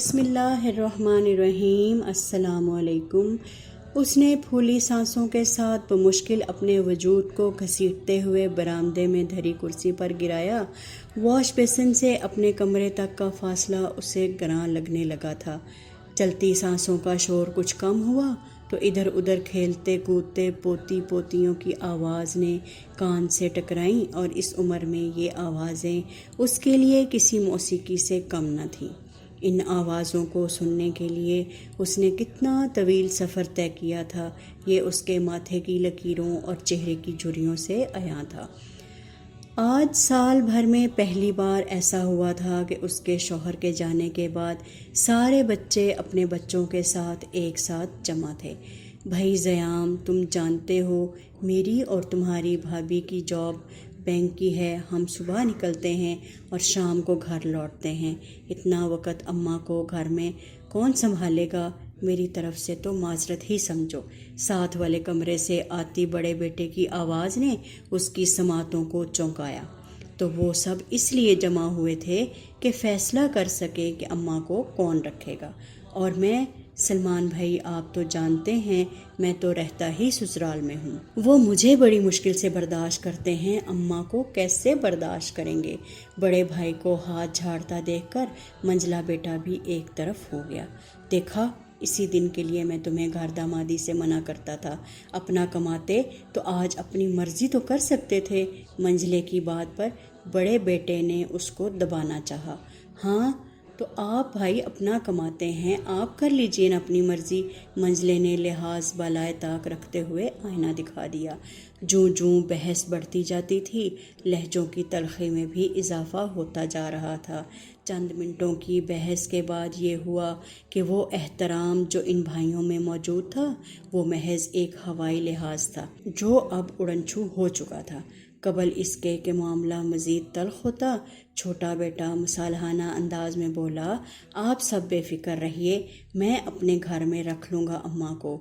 بسم اللہ الرحمن الرحیم۔ السلام علیکم۔ اس نے پھولی سانسوں کے ساتھ بمشکل اپنے وجود کو گھسیٹتے ہوئے برآمدے میں دھری کرسی پر گرایا۔ واش بیسن سے اپنے کمرے تک کا فاصلہ اسے گراں لگنے لگا تھا۔ چلتی سانسوں کا شور کچھ کم ہوا تو ادھر ادھر کھیلتے کودتے پوتی پوتیوں کی آواز نے کان سے ٹکرائیں، اور اس عمر میں یہ آوازیں اس کے لیے کسی موسیقی سے کم نہ تھیں۔ ان آوازوں کو سننے کے لیے اس نے کتنا طویل سفر طے کیا تھا، یہ اس کے ماتھے کی لکیروں اور چہرے کی جھریوں سے عیاں تھا۔ آج سال بھر میں پہلی بار ایسا ہوا تھا کہ اس کے شوہر کے جانے کے بعد سارے بچے اپنے بچوں کے ساتھ ایک ساتھ جمع تھے۔ بھائی زیام، تم جانتے ہو میری اور تمہاری بھابھی کی جاب بینک کی ہے۔ ہم صبح نکلتے ہیں اور شام کو گھر لوٹتے ہیں۔ اتنا وقت اماں کو گھر میں کون سنبھالے گا؟ میری طرف سے تو معذرت ہی سمجھو۔ ساتھ والے کمرے سے آتی بڑے بیٹے کی آواز نے اس کی سماعتوں کو چونکایا۔ تو وہ سب اس لیے جمع ہوئے تھے کہ فیصلہ کر سکے کہ اماں کو کون رکھے گا۔ اور میں، سلمان بھائی، آپ تو جانتے ہیں میں تو رہتا ہی سسرال میں ہوں۔ وہ مجھے بڑی مشکل سے برداشت کرتے ہیں، اماں کو کیسے برداشت کریں گے؟ بڑے بھائی کو ہاتھ جھاڑتا دیکھ کر منجلا بیٹا بھی ایک طرف ہو گیا۔ دیکھا، اسی دن کے لیے میں تمہیں گھر دامادی سے منع کرتا تھا۔ اپنا کماتے تو آج اپنی مرضی تو کر سکتے تھے۔ منجلے کی بات پر بڑے بیٹے نے اس کو دبانا چاہا۔ ہاں تو آپ بھائی اپنا کماتے ہیں، آپ کر لیجئے نا اپنی مرضی۔ منجلے نے لحاظ بالائے طاق رکھتے ہوئے آئینہ دکھا دیا۔ جوں جوں بحث بڑھتی جاتی تھی، لہجوں کی تلخی میں بھی اضافہ ہوتا جا رہا تھا۔ چند منٹوں کی بحث کے بعد یہ ہوا کہ وہ احترام جو ان بھائیوں میں موجود تھا وہ محض ایک ہوائی لحاظ تھا جو اب اڑن چھو ہو چکا تھا۔ قبل اس کے کہ معاملہ مزید تلخ ہوتا، چھوٹا بیٹا مصالحانہ انداز میں بولا، آپ سب بے فکر رہیے، میں اپنے گھر میں رکھ لوں گا اماں کو۔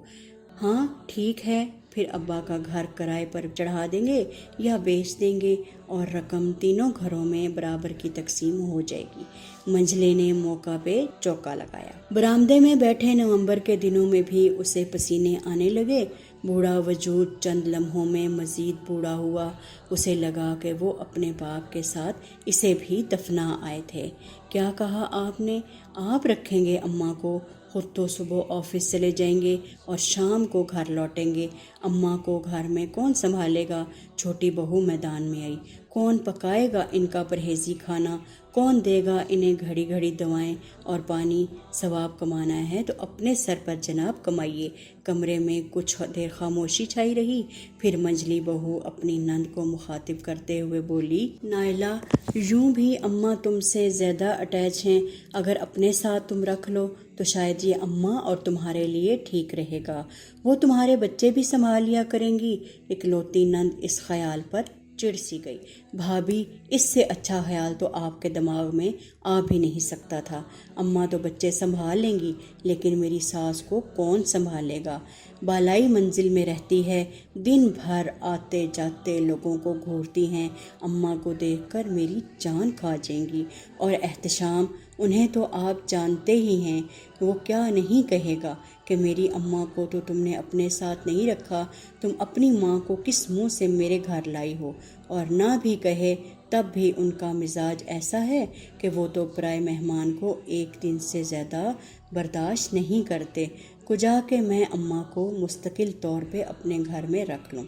ہاں ٹھیک ہے، پھر ابا کا گھر کرائے پر چڑھا دیں گے یا بیچ دیں گے اور رقم تینوں گھروں میں برابر کی تقسیم ہو جائے گی۔ منجلے نے موقع پہ چوکا لگایا۔ برآمدے میں بیٹھے نومبر کے دنوں میں بھی اسے پسینے آنے لگے۔ بوڑھا وجود چند لمحوں میں مزید بوڑھا ہوا۔ اسے لگا کہ وہ اپنے باپ کے ساتھ اسے بھی دفنا آئے تھے۔ کیا کہا آپ نے؟ آپ رکھیں گے اماں کو؟ خود تو صبح آفس چلے جائیں گے اور شام کو گھر لوٹیں گے۔ اماں کو گھر میں کون سنبھالے گا؟ چھوٹی بہو میدان میں آئی۔ کون پکائے گا ان کا پرہیزی کھانا؟ کون دے گا انہیں گھڑی گھڑی دوائیں اور پانی؟ ثواب کمانا ہے تو اپنے سر پر جناب کمائیے۔ کمرے میں کچھ دیر خاموشی چھائی رہی، پھر منجلی بہو اپنی نند کو مخاطب کرتے ہوئے بولی، نائلہ، یوں بھی اماں تم سے زیادہ اٹیچ ہیں، اگر اپنے ساتھ تم رکھ لو تو شاید یہ اماں اور تمہارے لیے ٹھیک رہے گا، وہ تمہارے بچے بھی سنبھال لیا کریں گی۔ اکلوتی نند اس خیال پر چڑ سی گئی۔ بھابھی، اس سے اچھا خیال تو آپ کے دماغ میں آ بھی نہیں سکتا تھا۔ اماں تو بچے سنبھال لیں گی، لیکن میری ساس کو کون سنبھالے گا؟ بالائی منزل میں رہتی ہے، دن بھر آتے جاتے لوگوں کو گھورتی ہیں، اماں کو دیکھ کر میری جان کھا جائیں گی۔ اور احتشام، انہیں تو آپ جانتے ہی ہیں، وہ کیا نہیں کہے گا کہ میری اماں کو تو تم نے اپنے ساتھ نہیں رکھا، تم اپنی ماں کو کس منہ سے میرے گھر لائی ہو؟ اور نہ بھی کہے تب بھی ان کا مزاج ایسا ہے کہ وہ تو پرائے مہمان کو ایک دن سے زیادہ برداشت نہیں کرتے، کجا کہ میں اماں کو مستقل طور پہ اپنے گھر میں رکھ لوں۔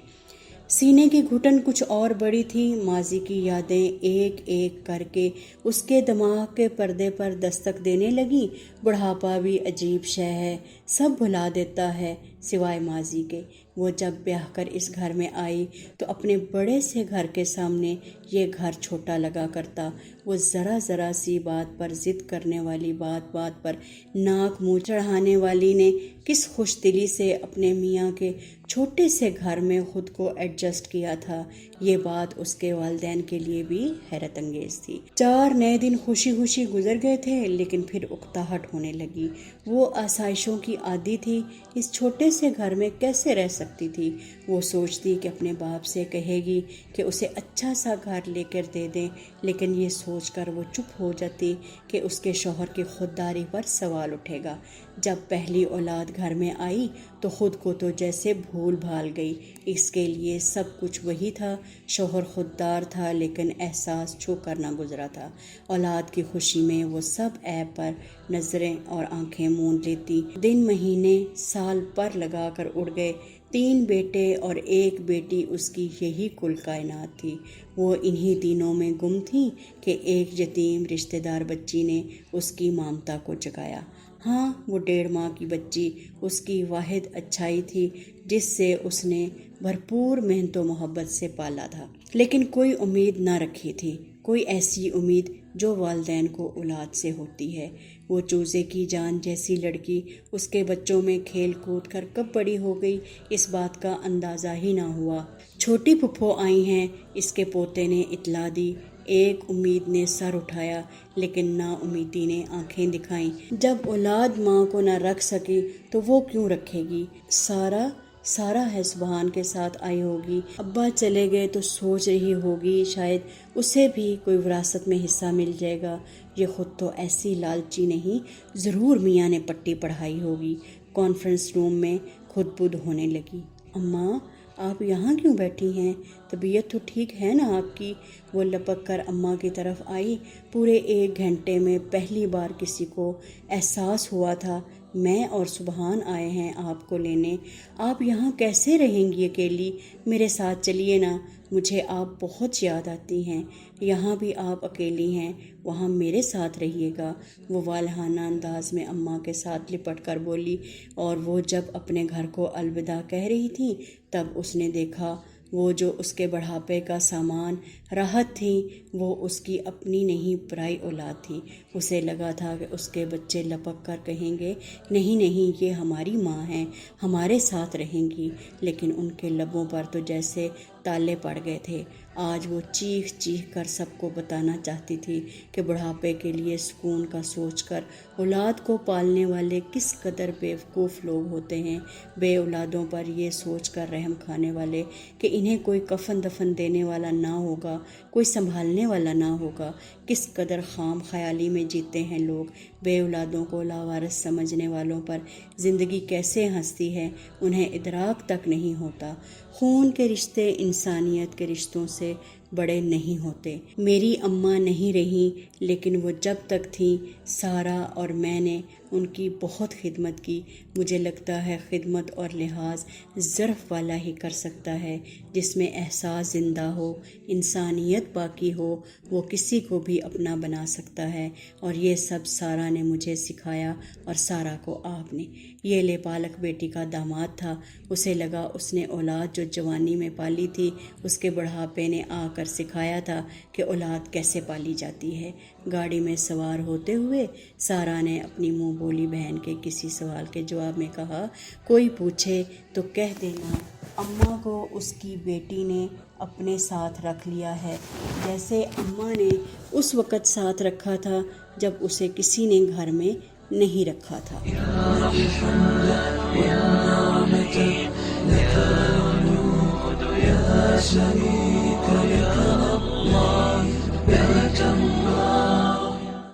سینے کی گھٹن کچھ اور بڑی تھی۔ ماضی کی یادیں ایک ایک کر کے اس کے دماغ کے پردے پر دستک دینے لگیں۔ بڑھاپا بھی عجیب شے ہے، سب بھلا دیتا ہے سوائے ماضی کے۔ وہ جب بیاہ کر اس گھر میں آئی تو اپنے بڑے سے گھر کے سامنے یہ گھر چھوٹا لگا کرتا۔ وہ ذرا ذرا سی بات پر ضد کرنے والی، بات بات پر ناک منہ چڑھانے والی نے کس خوش دلی سے اپنے میاں کے چھوٹے سے گھر میں خود کو ایڈجسٹ کیا تھا، یہ بات اس کے والدین کے لیے بھی حیرت انگیز تھی۔ 4 نئے دن خوشی خوشی گزر گئے تھے، لیکن پھر اکتاہٹ ہونے لگی۔ وہ آسائشوں کی عادی تھی، اس چھوٹے سے گھر میں کیسے رہ سکتی تھی۔ وہ سوچتی کہ اپنے باپ سے کہے گی کہ اسے اچھا سا گھر لے کر دے دیں، لیکن یہ سوچ کر وہ چپ ہو جاتی کہ اس کے شوہر کی خودداری پر سوال اٹھے گا۔ جب پہلی اولاد گھر میں آئی تو خود کو تو جیسے بھول بھال گئی۔ اس کے لیے سب کچھ وہی تھا، شوہر خوددار تھا لیکن احساس چھو کر نہ گزرا تھا۔ اولاد کی خوشی میں وہ سب عیب پر نظریں اور آنکھیں موند لیتی۔ دن مہینے سال پر لگا کر اڑ گئے۔ 3 بیٹے اور 1 بیٹی اس کی یہی کل کائنات تھی۔ وہ انہی دنوں میں گم تھی کہ ایک یتیم رشتہ دار بچی نے اس کی ممتا کو جگایا۔ ہاں، وہ 1.5 ماہ کی بچی اس کی واحد اچھائی تھی جس سے اس نے بھرپور محنت و محبت سے پالا تھا، لیکن کوئی امید نہ رکھی تھی، کوئی ایسی امید جو والدین کو اولاد سے ہوتی ہے۔ وہ چوزے کی جان جیسی لڑکی اس کے بچوں میں کھیل کود کر کب بڑی ہو گئی، اس بات کا اندازہ ہی نہ ہوا۔ چھوٹی پھپھو آئی ہیں، اس کے پوتے نے اطلاع دی۔ ایک امید نے سر اٹھایا لیکن نا امیدی نے آنکھیں دکھائیں۔ جب اولاد ماں کو نہ رکھ سکی تو وہ کیوں رکھے گی؟ سارا ہے سبحان کے ساتھ آئی ہوگی۔ ابا چلے گئے تو سوچ رہی ہوگی شاید اسے بھی کوئی وراثت میں حصہ مل جائے گا۔ یہ خود تو ایسی لالچی نہیں، ضرور میاں نے پٹی پڑھائی ہوگی۔ کانفرنس روم میں خود بدھ ہونے لگی۔ اماں، آپ یہاں کیوں بیٹھی ہیں؟ طبیعت تو ٹھیک ہے نا آپ کی؟ وہ لپک کر اماں کی طرف آئی۔ پورے 1 گھنٹے میں پہلی بار کسی کو احساس ہوا تھا میں اور سبحان آئے ہیں آپ کو لینے۔ آپ یہاں کیسے رہیں گی اکیلی؟ میرے ساتھ چلیے نا، مجھے آپ بہت یاد آتی ہیں۔ یہاں بھی آپ اکیلی ہیں، وہاں میرے ساتھ رہیے گا، وہ والہانہ انداز میں اماں کے ساتھ لپٹ کر بولی۔ اور وہ جب اپنے گھر کو الوداع کہہ رہی تھی تب اس نے دیکھا وہ جو اس کے بڑھاپے کا سامان راحت تھی وہ اس کی اپنی نہیں پرائی اولاد تھی۔ اسے لگا تھا کہ اس کے بچے لپک کر کہیں گے نہیں یہ ہماری ماں ہیں، ہمارے ساتھ رہیں گی، لیکن ان کے لبوں پر تو جیسے تالے پڑ گئے تھے۔ آج وہ چیخ کر سب کو بتانا چاہتی تھی کہ بڑھاپے کے لیے سکون کا سوچ کر اولاد کو پالنے والے کس قدر بیوقوف لوگ ہوتے ہیں، بے اولادوں پر یہ سوچ کر رحم کھانے والے کہ انہیں کوئی کفن دفن دینے والا نہ ہوگا، کوئی سنبھالنے والا نہ ہوگا۔ کس قدر خام خیالی میں جیتے ہیں لوگ۔ بے اولادوں کو لاوارث سمجھنے والوں پر زندگی کیسے ہنستی ہے انہیں ادراک تک نہیں ہوتا۔ خون کے رشتے انسانیت کے رشتوں سے بڑے نہیں ہوتے۔ میری اماں نہیں رہیں لیکن وہ جب تک تھیں سارا اور میں نے ان کی بہت خدمت کی۔ مجھے لگتا ہے خدمت اور لحاظ ظرف والا ہی کر سکتا ہے، جس میں احساس زندہ ہو، انسانیت باقی ہو، وہ کسی کو بھی اپنا بنا سکتا ہے۔ اور یہ سب سارا نے مجھے سکھایا اور سارا کو آپ نے۔ یہ لے پالک بیٹی کا داماد تھا۔ اسے لگا اس نے اولاد جو جوانی میں پالی تھی اس کے بڑھاپے نے آ کر سکھایا تھا کہ اولاد کیسے پالی جاتی ہے۔ گاڑی میں سوار ہوتے ہوئے سارا نے اپنی منہ بولی بہن کے کسی سوال کے جواب میں کہا، کوئی پوچھے تو کہہ دینا اماں کو اس کی بیٹی نے اپنے ساتھ رکھ لیا ہے، جیسے اماں نے اس وقت ساتھ رکھا تھا جب اسے کسی نے گھر میں نہیں رکھا تھا۔ لك الوجود يا شريك